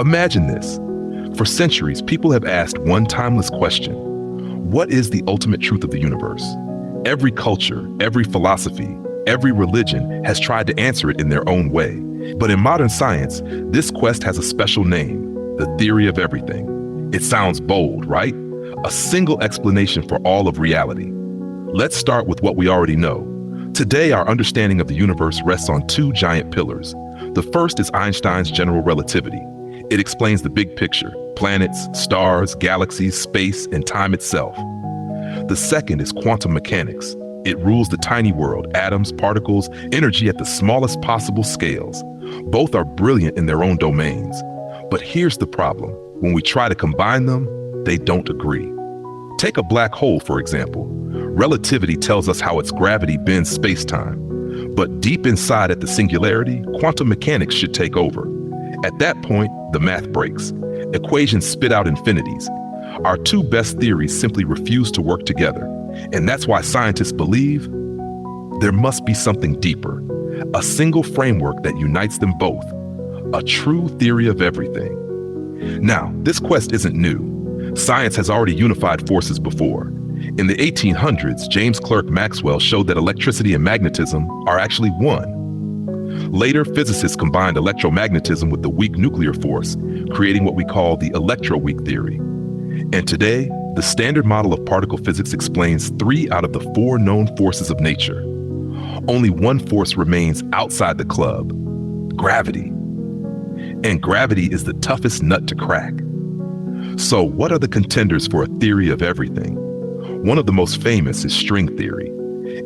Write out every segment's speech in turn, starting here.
Imagine this. For centuries, people have asked one timeless question. What is the ultimate truth of the universe? Every culture, every philosophy, every religion has tried to answer it in their own way. But in modern science, this quest has a special name, the theory of everything. It sounds bold, right? A single explanation for all of reality. Let's start with what we already know. Today, our understanding of the universe rests on two giant pillars. The first is Einstein's general relativity. It explains the big picture, planets, stars, galaxies, space, and time itself. The second is quantum mechanics. It rules the tiny world, atoms, particles, energy at the smallest possible scales. Both are brilliant in their own domains. But here's the problem. When we try to combine them, they don't agree. Take a black hole, for example. Relativity tells us how its gravity bends space-time. But deep inside at the singularity, quantum mechanics should take over. At that point, the math breaks. Equations spit out infinities. Our two best theories simply refuse to work together. And that's why scientists believe there must be something deeper, a single framework that unites them both, a true theory of everything. Now, this quest isn't new. Science has already unified forces before. In the 1800s, James Clerk Maxwell showed that electricity and magnetism are actually one. Later, physicists combined electromagnetism with the weak nuclear force, creating what we call the electroweak theory. And today, the standard model of particle physics explains 3 out of the 4 known forces of nature. Only one force remains outside the club: gravity. And gravity is the toughest nut to crack. So what are the contenders for a theory of everything? One of the most famous is string theory.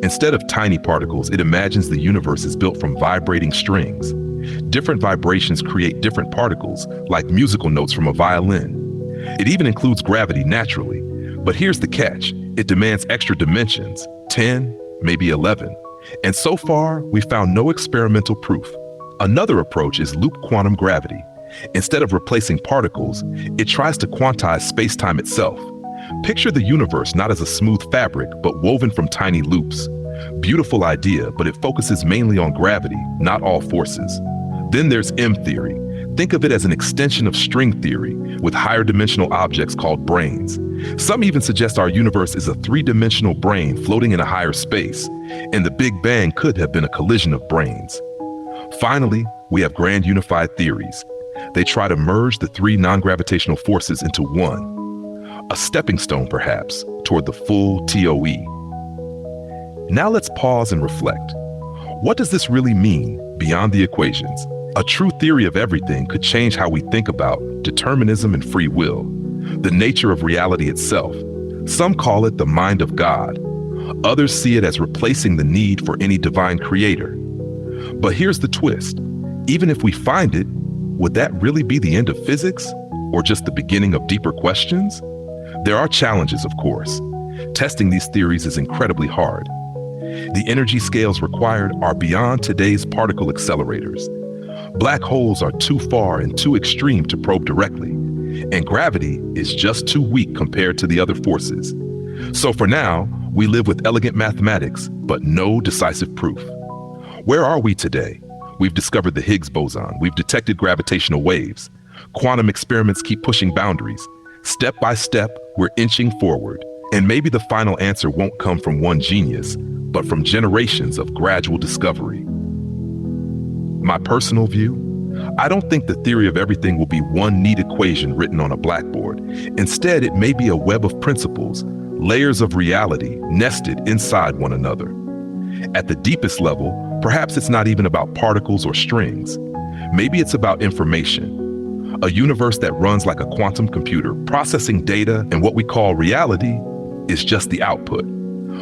Instead of tiny particles, it imagines the universe is built from vibrating strings. Different vibrations create different particles, like musical notes from a violin. It even includes gravity naturally. But here's the catch. It demands extra dimensions, 10, maybe 11. And so far, we've found no experimental proof. Another approach is loop quantum gravity. Instead of replacing particles, it tries to quantize space-time itself. Picture the universe not as a smooth fabric, but woven from tiny loops. Beautiful idea, but it focuses mainly on gravity, not all forces. Then there's M theory. Think of it as an extension of string theory, with higher dimensional objects called brains. Some even suggest our universe is a 3-dimensional brain floating in a higher space, and the Big Bang could have been a collision of brains. Finally, we have grand unified theories. They try to merge the 3 non-gravitational forces into one. A stepping stone, perhaps, toward the full TOE. Now let's pause and reflect. What does this really mean beyond the equations? A true theory of everything could change how we think about determinism and free will, the nature of reality itself. Some call it the mind of God. Others see it as replacing the need for any divine creator. But here's the twist. Even if we find it, would that really be the end of physics, or just the beginning of deeper questions? There are challenges, of course. Testing these theories is incredibly hard. The energy scales required are beyond today's particle accelerators. Black holes are too far and too extreme to probe directly, and gravity is just too weak compared to the other forces. So for now, we live with elegant mathematics, but no decisive proof. Where are we today? We've discovered the Higgs boson. We've detected gravitational waves. Quantum experiments keep pushing boundaries. Step by step, we're inching forward. And maybe the final answer won't come from one genius, but from generations of gradual discovery. My personal view? I don't think the theory of everything will be one neat equation written on a blackboard. Instead, it may be a web of principles, layers of reality nested inside one another. At the deepest level, perhaps it's not even about particles or strings. Maybe it's about information. A universe that runs like a quantum computer, processing data, and what we call reality is just the output.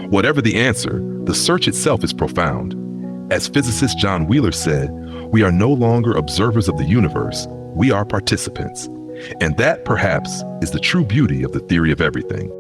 Whatever the answer, the search itself is profound. As physicist John Wheeler said, we are no longer observers of the universe, we are participants. And that, perhaps, is the true beauty of the theory of everything.